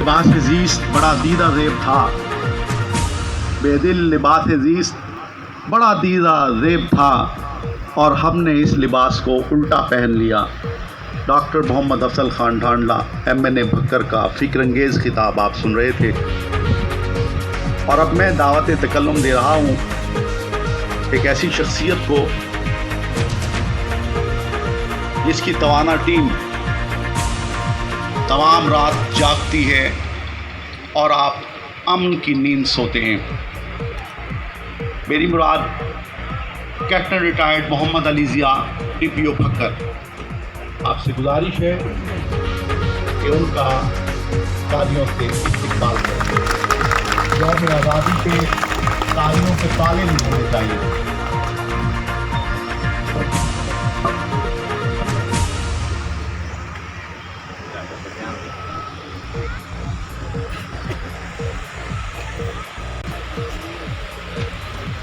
لباس زیست بڑا دیدہ زیب تھا، بے دل لباس زیست بڑا دیدہ زیب تھا، اور ہم نے اس لباس کو الٹا پہن لیا۔ ڈاکٹر محمد افضل خان ڈھانڈلہ MNA بھکر کا فکر انگیز خطاب آپ سن رہے تھے، اور اب میں دعوت تکلم دے رہا ہوں ایک ایسی شخصیت کو جس کی توانا ٹیم تمام رات جاگتی ہے اور آپ امن کی نیند سوتے ہیں۔ میری مراد کیپٹن ریٹائرڈ محمد علی ضیاء DPO بھکر۔ آپ سے گزارش ہے کہ ان کا تالیوں سے استقبال کریں۔ یوم آزادی کے تالیوں کے تالے نہیں ہونے چاہیے۔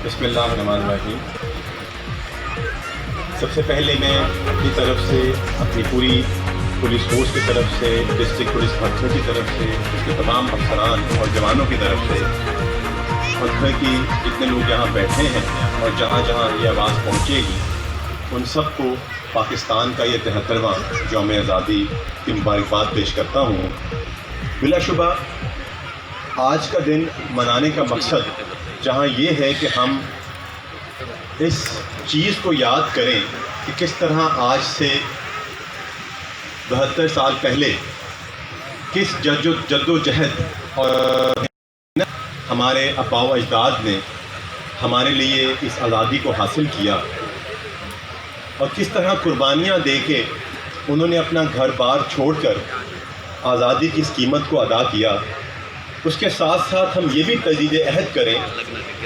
بسم اللہ الرحمن الرحیم۔ سب سے پہلے میں اپنی طرف سے، اپنی پوری پولیس فورس کی طرف سے، ڈسٹرکٹ پولیس بھکر کی طرف سے، اس کے تمام افسران اور جوانوں کی طرف سے، بھکر کی جتنے لوگ یہاں بیٹھے ہیں اور جہاں جہاں یہ آواز پہنچے گی، ان سب کو پاکستان کا یہ 73واں یوم آزادی کی مبارکباد پیش کرتا ہوں۔ بلا شبہ آج کا دن منانے کا مقصد جہاں یہ ہے کہ ہم اس چیز کو یاد کریں کہ کس طرح آج سے 72 سال پہلے کس جد و جہد اور ہمارے آباء و اجداد نے ہمارے لیے اس آزادی کو حاصل کیا، اور کس طرح قربانیاں دے کے انہوں نے اپنا گھر بار چھوڑ کر آزادی کی اس قیمت کو ادا کیا۔ اس کے ساتھ ساتھ ہم یہ بھی تجدید عہد کریں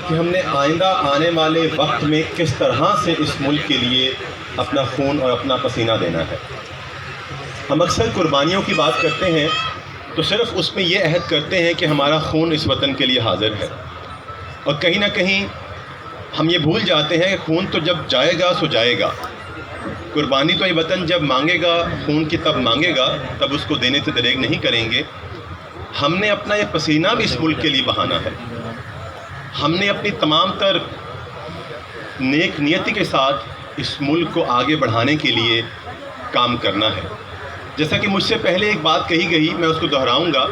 کہ ہم نے آئندہ آنے والے وقت میں کس طرح سے اس ملک کے لیے اپنا خون اور اپنا پسینہ دینا ہے۔ ہم اکثر قربانیوں کی بات کرتے ہیں تو صرف اس میں یہ عہد کرتے ہیں کہ ہمارا خون اس وطن کے لیے حاضر ہے، اور کہیں نہ کہیں ہم یہ بھول جاتے ہیں کہ خون تو جب جائے گا سو جائے گا۔ قربانی تو یہ وطن جب مانگے گا، خون کی تب مانگے گا، تب اس کو دینے سے دریغ نہیں کریں گے۔ ہم نے اپنا یہ پسینہ بھی اس ملک کے لیے بہانا ہے۔ ہم نے اپنی تمام تر نیک نیتی کے ساتھ اس ملک کو آگے بڑھانے کے لیے کام کرنا ہے۔ جیسا کہ مجھ سے پہلے ایک بات کہی گئی، میں اس کو دہراؤں گا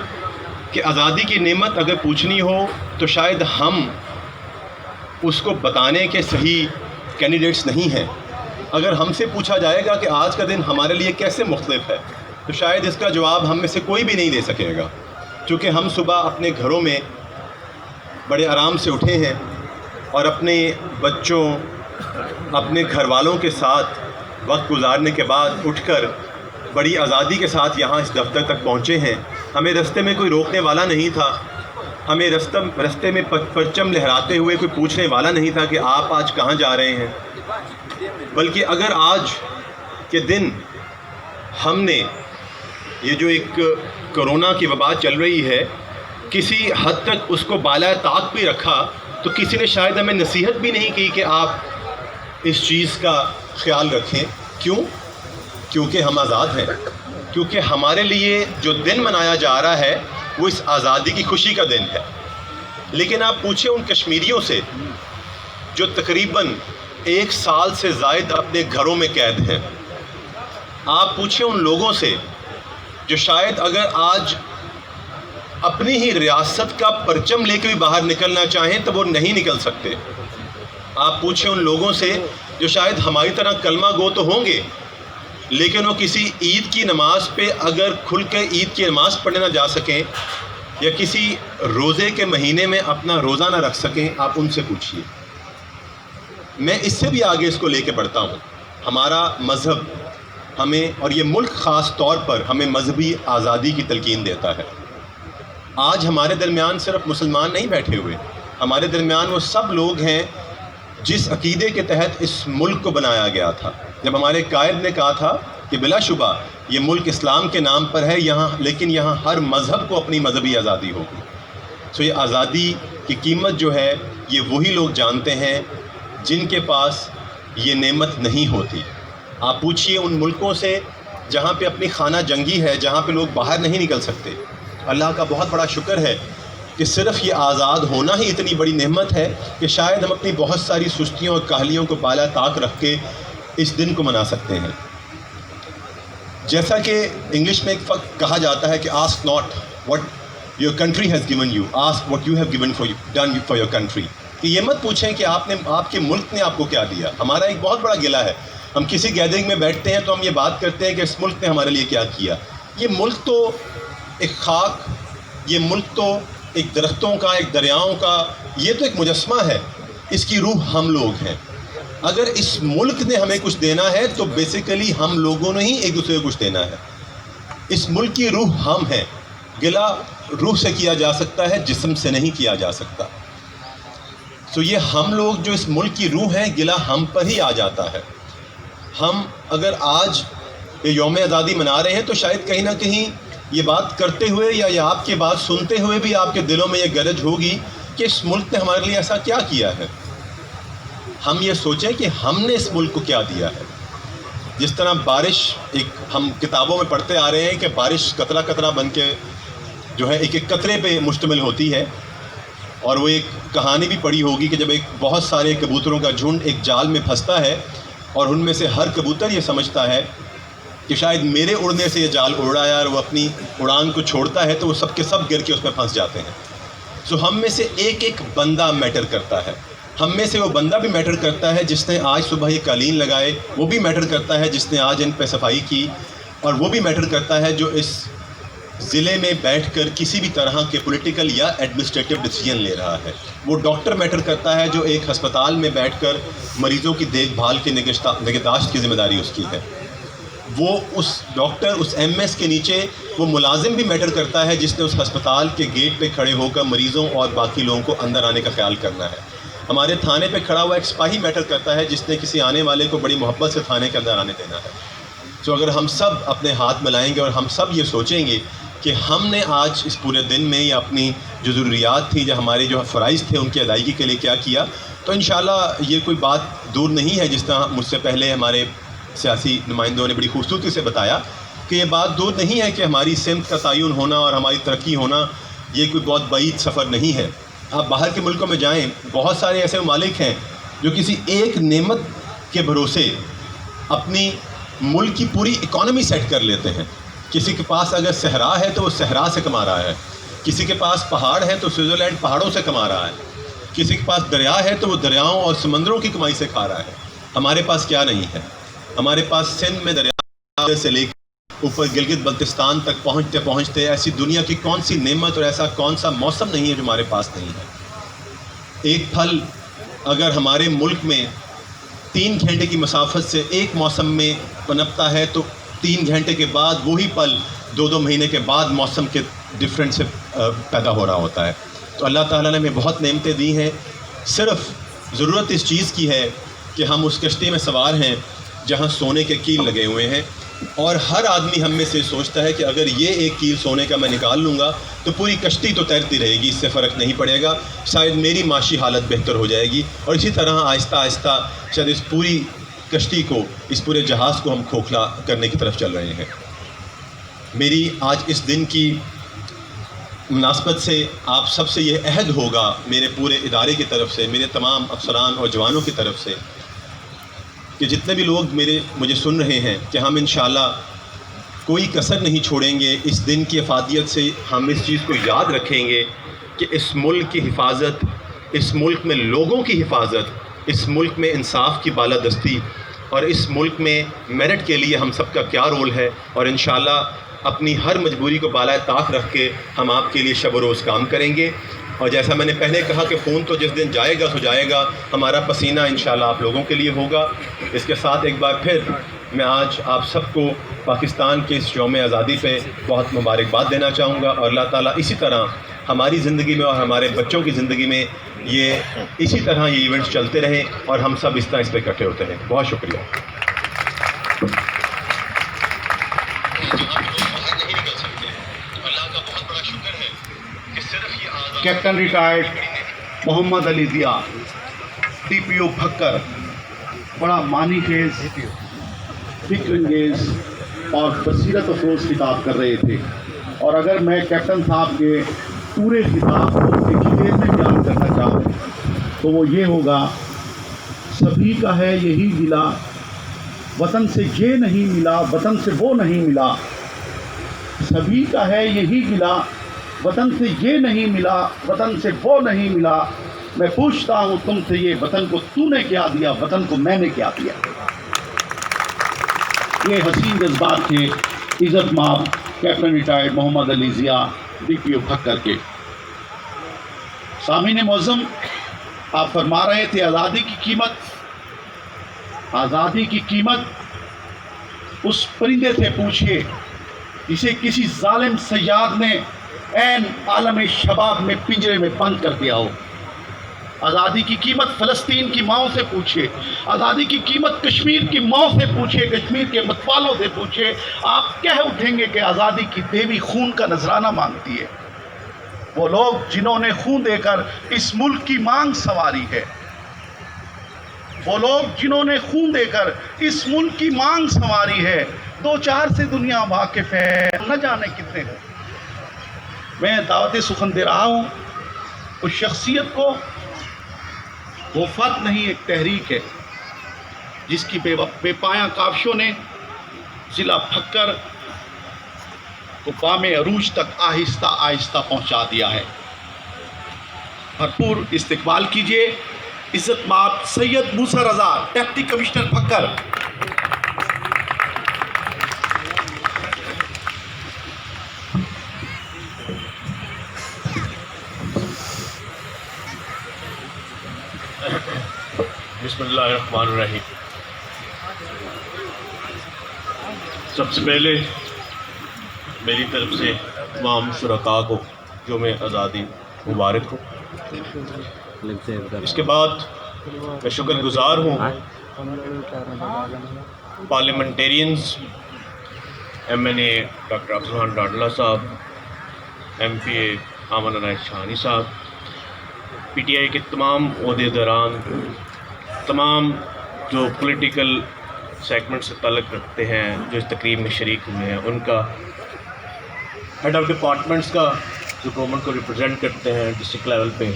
کہ آزادی کی نعمت اگر پوچھنی ہو تو شاید ہم اس کو بتانے کے صحیح کینڈیڈیٹس نہیں ہیں۔ اگر ہم سے پوچھا جائے گا کہ آج کا دن ہمارے لیے کیسے مختلف ہے تو شاید اس کا جواب ہم میں سے کوئی بھی نہیں دے سکے گا، کیونکہ ہم صبح اپنے گھروں میں بڑے آرام سے اٹھے ہیں اور اپنے بچوں، اپنے گھر والوں کے ساتھ وقت گزارنے کے بعد اٹھ کر بڑی آزادی کے ساتھ یہاں اس دفتر تک پہنچے ہیں۔ ہمیں رستے میں کوئی روکنے والا نہیں تھا، ہمیں رستے میں پرچم لہراتے ہوئے کوئی پوچھنے والا نہیں تھا کہ آپ آج کہاں جا رہے ہیں، بلکہ اگر آج کے دن ہم نے یہ جو ایک کرونا کی وبا چل رہی ہے کسی حد تک اس کو بالائے طاق بھی رکھا تو کسی نے شاید ہمیں نصیحت بھی نہیں کی کہ آپ اس چیز کا خیال رکھیں۔ کیوں؟ کیونکہ ہم آزاد ہیں، کیونکہ ہمارے لیے جو دن منایا جا رہا ہے وہ اس آزادی کی خوشی کا دن ہے۔ لیکن آپ پوچھیں ان کشمیریوں سے جو تقریباً 1 سال سے زائد اپنے گھروں میں قید ہیں، آپ پوچھیں ان لوگوں سے جو شاید اگر آج اپنی ہی ریاست کا پرچم لے کے بھی باہر نکلنا چاہیں تو وہ نہیں نکل سکتے۔ آپ پوچھیں ان لوگوں سے جو شاید ہماری طرح کلمہ گو تو ہوں گے لیکن وہ کسی عید کی نماز پہ اگر کھل کے عید کی نماز پڑھنے نہ جا سکیں یا کسی روزے کے مہینے میں اپنا روزہ نہ رکھ سکیں، آپ ان سے پوچھیے۔ میں اس سے بھی آگے اس کو لے کے بڑھتا ہوں۔ ہمارا مذہب ہمیں، اور یہ ملک خاص طور پر ہمیں مذہبی آزادی کی تلقین دیتا ہے۔ آج ہمارے درمیان صرف مسلمان نہیں بیٹھے ہوئے، ہمارے درمیان وہ سب لوگ ہیں جس عقیدے کے تحت اس ملک کو بنایا گیا تھا۔ جب ہمارے قائد نے کہا تھا کہ بلا شبہ یہ ملک اسلام کے نام پر ہے یہاں، لیکن یہاں ہر مذہب کو اپنی مذہبی آزادی ہوگی۔ سو یہ آزادی کی قیمت جو ہے یہ وہی لوگ جانتے ہیں جن کے پاس یہ نعمت نہیں ہوتی۔ آپ پوچھئے ان ملکوں سے جہاں پہ اپنی خانہ جنگی ہے، جہاں پہ لوگ باہر نہیں نکل سکتے، اللہ کا بہت بڑا شکر ہے کہ صرف یہ آزاد ہونا ہی اتنی بڑی نعمت ہے کہ شاید ہم اپنی بہت ساری سستیوں اور کاہلیوں کو بالا طاق رکھ کے اس دن کو منا سکتے ہیں. جیسا کہ انگلش میں ایک کہا جاتا ہے کہ ask not what your country has given you, ask what you have given done for your country. کہ یہ مت پوچھیں کہ آپ کے ملک نے آپ کو کیا دیا. ہمارا ایک بہت بڑا گلہ ہے، ہم کسی گیدرنگ میں بیٹھتے ہیں تو ہم یہ بات کرتے ہیں کہ اس ملک نے ہمارے لیے کیا کیا. یہ ملک تو ایک خاک، یہ ملک تو ایک درختوں کا، ایک دریاؤں کا، یہ تو ایک مجسمہ ہے. اس کی روح ہم لوگ ہیں. اگر اس ملک نے ہمیں کچھ دینا ہے تو بیسیکلی ہم لوگوں نے ہی ایک دوسرے کو کچھ دینا ہے. اس ملک کی روح ہم ہیں. گلہ روح سے کیا جا سکتا ہے، جسم سے نہیں کیا جا سکتا. سو یہ ہم لوگ جو اس ملک کی روح ہیں، گلہ ہم پر ہی آ جاتا ہے. ہم اگر آج یہ یوم آزادی منا رہے ہیں تو شاید کہیں نہ کہیں یہ بات کرتے ہوئے یا یہ آپ کی بات سنتے ہوئے بھی آپ کے دلوں میں یہ گرج ہوگی کہ اس ملک نے ہمارے لیے ایسا کیا کیا ہے. ہم یہ سوچیں کہ ہم نے اس ملک کو کیا دیا ہے. جس طرح بارش، ہم کتابوں میں پڑھتے آ رہے ہیں کہ بارش قطرہ قطرہ بن کے جو ہے ایک ایک قطرے پہ مشتمل ہوتی ہے. اور وہ ایک کہانی بھی پڑھی ہوگی کہ جب ایک بہت سارے کبوتروں کا جھنڈ ایک جال میں پھنستا ہے اور ان میں سے ہر کبوتر یہ سمجھتا ہے کہ شاید میرے اڑنے سے یہ جال اڑ رہا ہے، اور وہ اپنی اڑان کو چھوڑتا ہے تو وہ سب کے سب گر کے اس میں پھنس جاتے ہیں. سو ہم میں سے ایک ایک بندہ میٹر کرتا ہے. ہم میں سے وہ بندہ بھی میٹر کرتا ہے جس نے آج صبح یہ قالین لگائے، وہ بھی میٹر کرتا ہے جس نے آج ان پہ صفائی کی، اور وہ بھی میٹر کرتا ہے جو اس ضلع میں بیٹھ کر کسی بھی طرح کے پولیٹیکل یا ایڈمنسٹریٹو ڈیسیجن لے رہا ہے. وہ ڈاکٹر میٹر کرتا ہے جو ایک ہسپتال میں بیٹھ کر مریضوں کی دیکھ بھال کی نگہداشت کی ذمہ داری اس کی ہے. وہ اس ڈاکٹر، اس ایم ایس کے نیچے وہ ملازم بھی میٹر کرتا ہے جس نے اس ہسپتال کے گیٹ پہ کھڑے ہو کر مریضوں اور باقی لوگوں کو اندر آنے کا خیال کرنا ہے. ہمارے تھانے پہ کھڑا ہوا ایک سپاہی میٹر کرتا ہے جس نے کسی آنے والے کو بڑی محبت سے تھانے کے اندر آنے دینا ہے. تو اگر ہم سب اپنے ہاتھ ملائیں گے اور ہم سب یہ سوچیں گے کہ ہم نے آج اس پورے دن میں یا اپنی جو ضروریات تھیں، جو ہمارے جو فرائض تھے، ان کی ادائیگی کے لیے کیا کیا، تو انشاءاللہ یہ کوئی بات دور نہیں ہے. جس طرح مجھ سے پہلے ہمارے سیاسی نمائندوں نے بڑی خوبصورتی سے بتایا کہ یہ بات دور نہیں ہے کہ ہماری سمت کا تعین ہونا اور ہماری ترقی ہونا یہ کوئی بہت بعید سفر نہیں ہے. آپ باہر کے ملکوں میں جائیں، بہت سارے ایسے ممالک ہیں جو کسی ایک نعمت کے بھروسے اپنی ملک کی پوری اکانومی سیٹ کر لیتے ہیں. کسی کے پاس اگر صحرا ہے تو وہ صحرا سے کما رہا ہے، کسی کے پاس پہاڑ ہے تو سوئٹزرلینڈ پہاڑوں سے کما رہا ہے، کسی کے پاس دریا ہے تو وہ دریاؤں اور سمندروں کی کمائی سے کھا رہا ہے. ہمارے پاس کیا نہیں ہے؟ ہمارے پاس سندھ میں دریا سے لے کر اوپر گلگت بلتستان تک پہنچتے پہنچتے ایسی دنیا کی کون سی نعمت اور ایسا کون سا موسم نہیں ہے جو ہمارے پاس نہیں ہے. ایک پھل اگر ہمارے ملک میں 3 گھنٹے کی مسافت سے ایک موسم میں پنپتا ہے تو 3 گھنٹے کے بعد وہی پل 2 مہینے کے بعد موسم کے ڈفرینٹ سے پیدا ہو رہا ہوتا ہے. تو اللہ تعالیٰ نے ہمیں بہت نعمتیں دی ہیں. صرف ضرورت اس چیز کی ہے کہ ہم اس کشتی میں سوار ہیں جہاں سونے کے کیل لگے ہوئے ہیں، اور ہر آدمی ہم میں سے سوچتا ہے کہ اگر یہ ایک کیل سونے کا میں نکال لوں گا تو پوری کشتی تو تیرتی رہے گی، اس سے فرق نہیں پڑے گا، شاید میری معاشی حالت بہتر ہو جائے گی. اور اسی طرح آہستہ آہستہ شاید اس پوری کشتی کو، اس پورے جہاز کو ہم کھوکھلا کرنے کی طرف چل رہے ہیں. میری آج اس دن کی مناسبت سے آپ سب سے یہ عہد ہوگا، میرے پورے ادارے کی طرف سے، میرے تمام افسران اور جوانوں کی طرف سے، کہ جتنے بھی لوگ مجھے سن رہے ہیں کہ ہم انشاءاللہ کوئی کسر نہیں چھوڑیں گے. اس دن کی افادیت سے ہم اس چیز کو یاد رکھیں گے کہ اس ملک کی حفاظت، اس ملک میں لوگوں کی حفاظت، اس ملک میں انصاف کی بالادستی اور اس ملک میں میرٹ کے لیے ہم سب کا کیا رول ہے. اور انشاءاللہ اپنی ہر مجبوری کو بالائے طاق رکھ کے ہم آپ کے لیے شب و روز کام کریں گے. اور جیسا میں نے پہلے کہا کہ خون تو جس دن جائے گا تو جائے گا، ہمارا پسینہ انشاءاللہ آپ لوگوں کے لیے ہوگا. اس کے ساتھ ایک بار پھر میں آج آپ سب کو پاکستان کے اس یوم آزادی پہ بہت مبارکباد دینا چاہوں گا، اور اللہ تعالیٰ اسی طرح ہماری زندگی میں اور ہمارے بچوں کی زندگی میں اسی طرح یہ ایونٹس چلتے رہیں اور ہم سب اس طرح اس پہ اکٹھے ہوتے ہیں. بہت شکریہ. کیپٹن ریٹائرڈ محمد علی ضیاء ٹی پی او بھکر بڑا معنی خیز، فکر انگیز اور بصیرت افروز خطاب کر رہے تھے. اور اگر میں کیپٹن صاحب کے پورے خطاب کو ایک ہی دیر میں بیان کرنا چاہوں تو وہ یہ ہوگا: سبھی کا ہے یہی گلہ، وطن سے یہ نہیں ملا، وطن سے وہ نہیں ملا. سبھی کا ہے یہی گلہ، وطن سے یہ نہیں ملا، وطن سے وہ نہیں ملا. میں پوچھتا ہوں تم سے یہ: وطن کو تو نے کیا دیا، وطن کو میں نے کیا دیا؟ یہ حسین جذبات تھے عزت مآب کیپٹن ریٹائرڈ محمد علی ضیاء DPO بھکر کے. سامعین معظم، آپ فرما رہے تھے آزادی کی قیمت. آزادی کی قیمت اس پرندے سے پوچھئے جسے کسی ظالم صیاد نے عین عالم شباب میں پنجرے میں بند کر دیا ہو. آزادی کی قیمت فلسطین کی ماؤں سے پوچھئے، آزادی کی قیمت کشمیر کی ماؤں سے پوچھئے، کشمیر کے متوالوں سے پوچھئے. آپ کہہ اٹھیں گے کہ آزادی کی دیوی خون کا نذرانہ مانگتی ہے. وہ لوگ جنہوں نے خون دے کر اس ملک کی مانگ سنواری ہے، وہ لوگ جنہوں نے خون دے کر اس ملک کی مانگ سنواری ہے، دو چار سے دنیا واقف ہے، نہ جانے کتنے ہیں. میں دعوت سخن دے رہا ہوں اس شخصیت کو. وہ فرد نہیں، ایک تحریک ہے جس کی بے پایاں کاوشوں نے ضلع بھکر کو بام عروج تک آہستہ آہستہ پہنچا دیا ہے. بھرپور استقبال کیجیے عزت مآب سید موسیٰ رضا، ڈپٹی کمشنر بھکر. بسم اللہ الرحمن الرحیم. سب سے پہلے میری طرف سے تمام شرکاء کو یوم آزادی مبارک ہو. اس کے بعد میں شکر گزار ہوں پارلیمنٹیرینز MNA ڈاکٹر افضل ڈاڈلہ صاحب، MPA آمن عنایت شاہانی صاحب، PTI کے تمام عہدیداران، تمام جو پولیٹیکل سیگمنٹ سے تعلق رکھتے ہیں جو اس تقریب میں شریک ہوئے ہیں، ان کا، ہیڈ آف ڈپارٹمنٹس کا جو گورنمنٹ کو ریپرزینٹ کرتے ہیں ڈسٹرکٹ لیول پہ،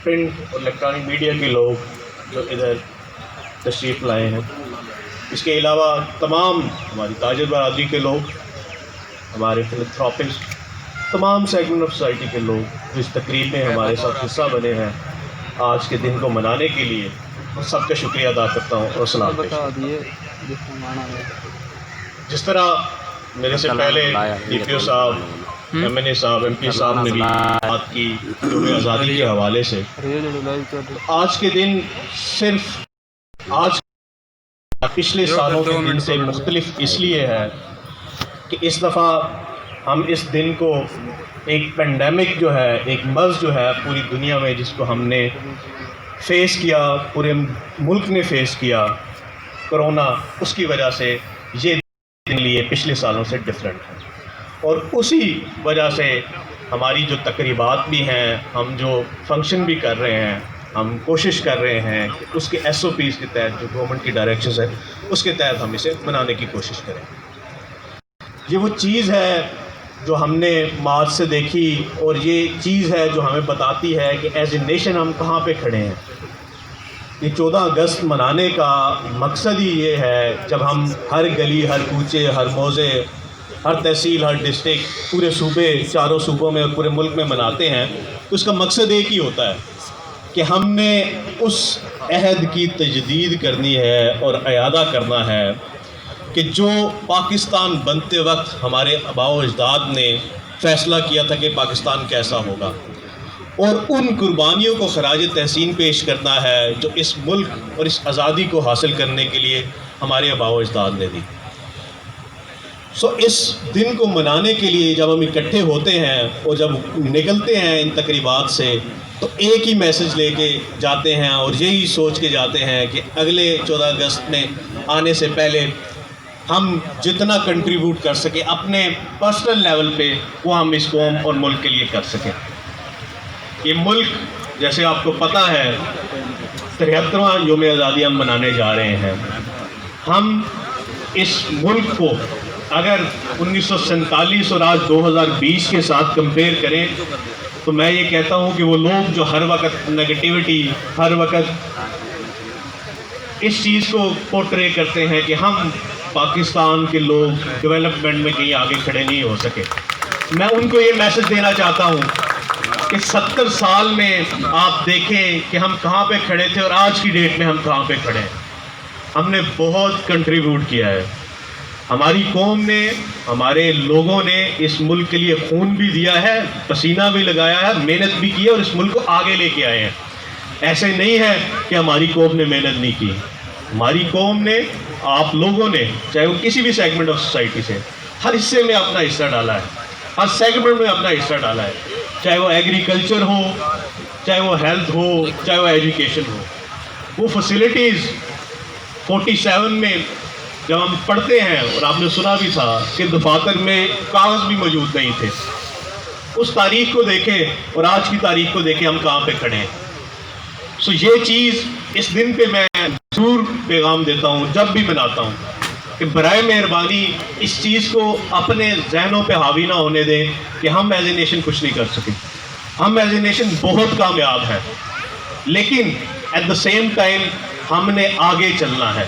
پرنٹ اور الیکٹرانک میڈیا کے لوگ جو ادھر تشریف لائے ہیں. اس کے علاوہ تمام ہماری تاجر برادری کے لوگ، ہمارے فلانتھراپسٹ، تمام سیگمنٹ آف سوسائٹی کے لوگ جو اس تقریب میں ہمارے ساتھ حصہ بنے ہیں آج کے دن کو منانے کے لیے، سب کا شکریہ ادا کرتا ہوں اور سلام پیش کرتا ہوں. جس طرح میرے سے پہلے DPO صاحب، MNA صاحب، MP صاحب نے بھی بات کی یوم آزادی کے حوالے سے، آج کے دن صرف آج پچھلے سالوں کے دن سے مختلف اس لیے ہے کہ اس دفعہ ہم اس دن کو ایک پینڈیمک جو ہے، ایک مرض جو ہے پوری دنیا میں جس کو ہم نے فیس کیا، پورے ملک نے فیس کیا، کرونا، اس کی وجہ سے یہ دن لیے پچھلے سالوں سے ڈیفرنٹ ہے. اور اسی وجہ سے ہماری جو تقریبات بھی ہیں، ہم جو فنکشن بھی کر رہے ہیں، ہم کوشش کر رہے ہیں کہ اس کے SOPs کے تحت جو گورنمنٹ کی ڈائریکشنز ہیں اس کے تحت ہم اسے منانے کی کوشش کریں. یہ وہ چیز ہے جو ہم نے مارچ سے دیکھی، اور یہ چیز ہے جو ہمیں بتاتی ہے کہ ایز اے نیشن ہم کہاں پہ کھڑے ہیں. یہ 14 اگست منانے کا مقصد ہی یہ ہے، جب ہم ہر گلی، ہر کوچے، ہر موزے، ہر تحصیل، ہر ڈسٹرکٹ، پورے صوبے، چاروں صوبوں میں اور پورے ملک میں مناتے ہیں، تو اس کا مقصد ایک ہی ہوتا ہے کہ ہم نے اس عہد کی تجدید کرنی ہے اور اعادہ کرنا ہے کہ جو پاکستان بنتے وقت ہمارے آباء و اجداد نے فیصلہ کیا تھا کہ پاکستان کیسا ہوگا، اور ان قربانیوں کو خراج تحسین پیش کرنا ہے جو اس ملک اور اس آزادی کو حاصل کرنے کے لیے ہمارے آباء و اجداد نے دی. اس دن کو منانے کے لیے جب ہم اکٹھے ہوتے ہیں اور جب نکلتے ہیں ان تقریبات سے، تو ایک ہی میسج لے کے جاتے ہیں اور یہی سوچ کے جاتے ہیں کہ اگلے 14 اگست میں آنے سے پہلے ہم جتنا کنٹریبیوٹ کر سکیں اپنے پرسنل لیول پہ، وہ ہم اس قوم اور ملک کے لیے کر سکیں. یہ ملک، جیسے آپ کو پتہ ہے، 73واں یوم آزادی ہم منانے جا رہے ہیں. ہم اس ملک کو اگر 1947 اور آج 2020 کے ساتھ کمپیئر کریں تو میں یہ کہتا ہوں کہ وہ لوگ جو ہر وقت نگیٹیوٹی، ہر وقت اس چیز کو پورٹرے کرتے ہیں کہ ہم پاکستان کے لوگ ڈیولپمنٹ میں کہیں آگے کھڑے نہیں ہو سکے، میں ان کو یہ میسج دینا چاہتا ہوں کہ 70 سال میں آپ دیکھیں کہ ہم کہاں پہ کھڑے تھے اور آج کی ڈیٹ میں ہم کہاں پہ کھڑے ہیں۔ ہم نے بہت کنٹریبیوٹ کیا ہے، ہماری قوم نے، ہمارے لوگوں نے اس ملک کے لیے خون بھی دیا ہے، پسینہ بھی لگایا ہے، محنت بھی کی ہے اور اس ملک کو آگے لے کے آئے ہیں۔ ایسے نہیں ہے کہ ہماری قوم نے محنت نہیں کی، ہماری قوم نے، آپ لوگوں نے، چاہے وہ کسی بھی سیگمنٹ آف سوسائٹی سے، ہر حصے میں اپنا حصہ ڈالا ہے، ہر سیگمنٹ میں اپنا حصہ ڈالا ہے، چاہے وہ ایگریکلچر ہو، چاہے وہ ہیلتھ ہو، چاہے وہ ایجوکیشن ہو۔ وہ فیسلٹیز 47 میں جب ہم پڑھتے ہیں، اور آپ نے سنا بھی تھا کہ دفاتر میں کاغذ بھی موجود نہیں تھے، اس تاریخ کو دیکھیں اور آج کی تاریخ کو دیکھیں ہم کہاں پہ کھڑے ہیں۔ سو یہ چیز اس دن پہ میں ضرور پیغام دیتا ہوں جب بھی مناتا ہوں کہ برائے مہربانی اس چیز کو اپنے ذہنوں پہ حاوی نہ ہونے دیں کہ ہم ایز اے نیشن کچھ نہیں کر سکے۔ ہم ایز اے نیشن بہت کامیاب ہیں، لیکن ایٹ دا سیم ٹائم ہم نے آگے چلنا ہے،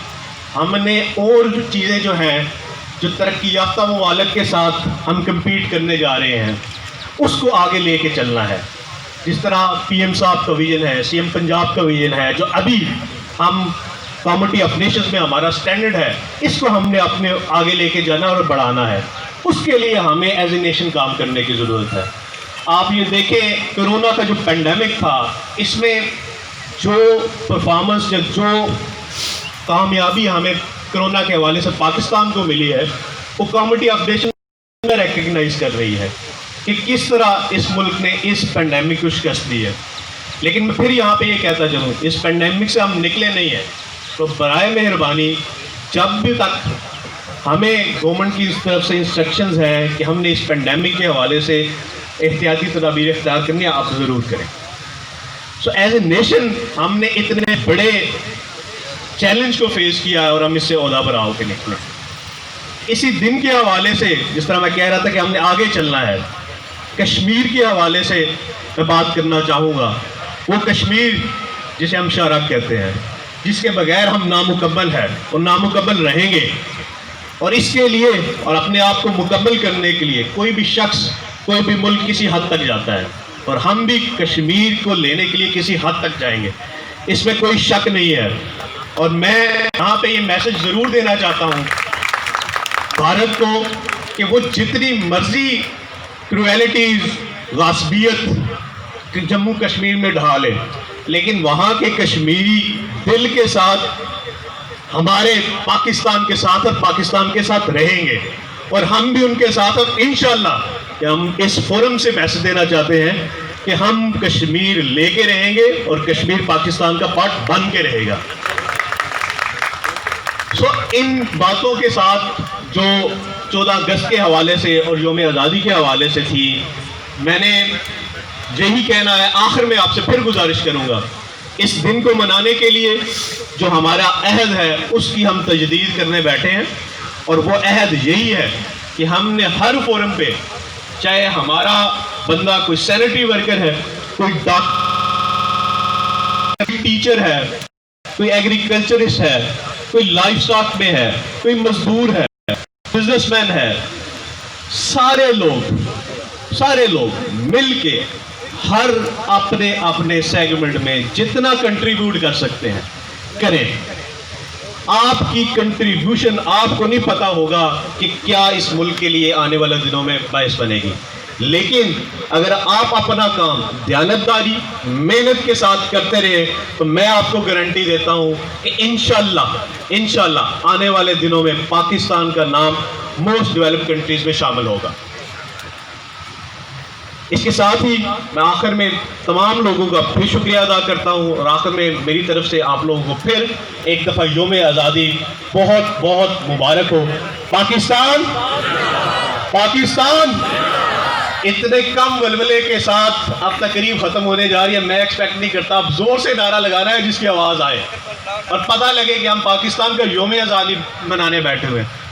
ہم نے اور چیزیں جو ہیں جو ترقی یافتہ ممالک کے ساتھ ہم کمپیٹ کرنے جا رہے ہیں اس کو آگے لے کے چلنا ہے۔ جس طرح پی ایم صاحب کا ویژن ہے، سی ایم پنجاب کا ویژن ہے، جو ابھی ہم کمیونٹی آف نیشنز میں ہمارا سٹینڈرڈ ہے، اس کو ہم نے اپنے آگے لے کے جانا اور بڑھانا ہے۔ اس کے لیے ہمیں ایز اے نیشن کام کرنے کی ضرورت ہے۔ آپ یہ دیکھیں کرونا کا جو پینڈیمک تھا، اس میں جو پرفارمنس یا جو کامیابی ہمیں کرونا کے حوالے سے پاکستان کو ملی ہے، وہ کمیونٹی آف نیشنز ریکگنائز کر رہی ہے کہ کس طرح اس ملک نے اس پینڈیمک کو شکست دی ہے۔ لیکن میں پھر یہاں پہ یہ کہتا چلوں، اس پینڈیمک سے ہم نکلے نہیں ہیں، تو برائے مہربانی جب بھی تک ہمیں گورنمنٹ کی طرف سے انسٹرکشنز ہیں کہ ہم نے اس پینڈیمک کے حوالے سے احتیاطی تدابیر اختیار کرنی ہے، آپ ضرور کریں۔ سو ایز اے نیشن ہم نے اتنے بڑے چیلنج کو فیس کیا ہے اور ہم اس سے عہدہ برا ہو کے نکلے۔ اسی دن کے حوالے سے جس طرح میں کہہ رہا تھا کہ ہم نے آگے چلنا ہے، کشمیر کے حوالے سے میں بات کرنا چاہوں گا۔ وہ کشمیر جسے ہم شارک کہتے ہیں، جس کے بغیر ہم نامکمل ہیں اور نامکمل رہیں گے، اور اس کے لیے اور اپنے آپ کو مکمل کرنے کے لیے کوئی بھی شخص، کوئی بھی ملک کسی حد تک جاتا ہے، اور ہم بھی کشمیر کو لینے کے لیے کسی حد تک جائیں گے، اس میں کوئی شک نہیں ہے۔ اور میں یہاں پہ یہ میسج ضرور دینا چاہتا ہوں بھارت کو کہ وہ جتنی مرضی کرویلٹیز، غاصبیت جموں کشمیر میں ڈھالے، لیکن وہاں کے کشمیری دل کے ساتھ ہمارے پاکستان کے ساتھ اور پاکستان کے ساتھ رہیں گے، اور ہم بھی ان کے ساتھ، اور انشاءاللہ کہ ہم اس فورم سے میسج دینا چاہتے ہیں کہ ہم کشمیر لے کے رہیں گے اور کشمیر پاکستان کا پارٹ بن کے رہے گا۔ سو ان باتوں کے ساتھ جو 14 اگست کے حوالے سے اور یوم آزادی کے حوالے سے تھی، میں نے یہی کہنا ہے۔ آخر میں آپ سے پھر گزارش کروں گا، اس دن کو منانے کے لیے جو ہمارا عہد ہے اس کی ہم تجدید کرنے بیٹھے ہیں، اور وہ عہد یہی ہے کہ ہم نے ہر فورم پہ، چاہے ہمارا بندہ کوئی سینیٹری ورکر ہے، کوئی ڈاکٹر، ٹیچر ہے، کوئی ایگریکلچرسٹ ہے، کوئی لائف سٹاک میں ہے، کوئی مزدور ہے، بزنس مین ہے، سارے لوگ مل کے ہر اپنے اپنے سیگمنٹ میں جتنا کنٹریبیوٹ کر سکتے ہیں کریں۔ آپ کی کنٹریبیوشن آپ کو نہیں پتا ہوگا کہ کیا اس ملک کے لیے آنے والے دنوں میں باعث بنے گی، لیکن اگر آپ اپنا کام دیانتداری، محنت کے ساتھ کرتے رہے تو میں آپ کو گارنٹی دیتا ہوں کہ انشاءاللہ آنے والے دنوں میں پاکستان کا نام موسٹ ڈیولپڈ کنٹریز میں شامل ہوگا۔ اس کے ساتھ ہی میں آخر میں تمام لوگوں کا پھر شکریہ ادا کرتا ہوں، اور آخر میں میری طرف سے آپ لوگوں کو پھر ایک دفعہ یوم آزادی بہت بہت مبارک ہو۔ پاکستان اتنے کم ولولے کے ساتھ اب تقریب ختم ہونے جا رہی ہے، میں ایکسپیکٹ نہیں کرتا اب زور سے نعرہ لگانا ہے جس کی آواز آئے اور پتہ لگے کہ ہم پاکستان کا یوم آزادی منانے بیٹھے ہوئے ہیں۔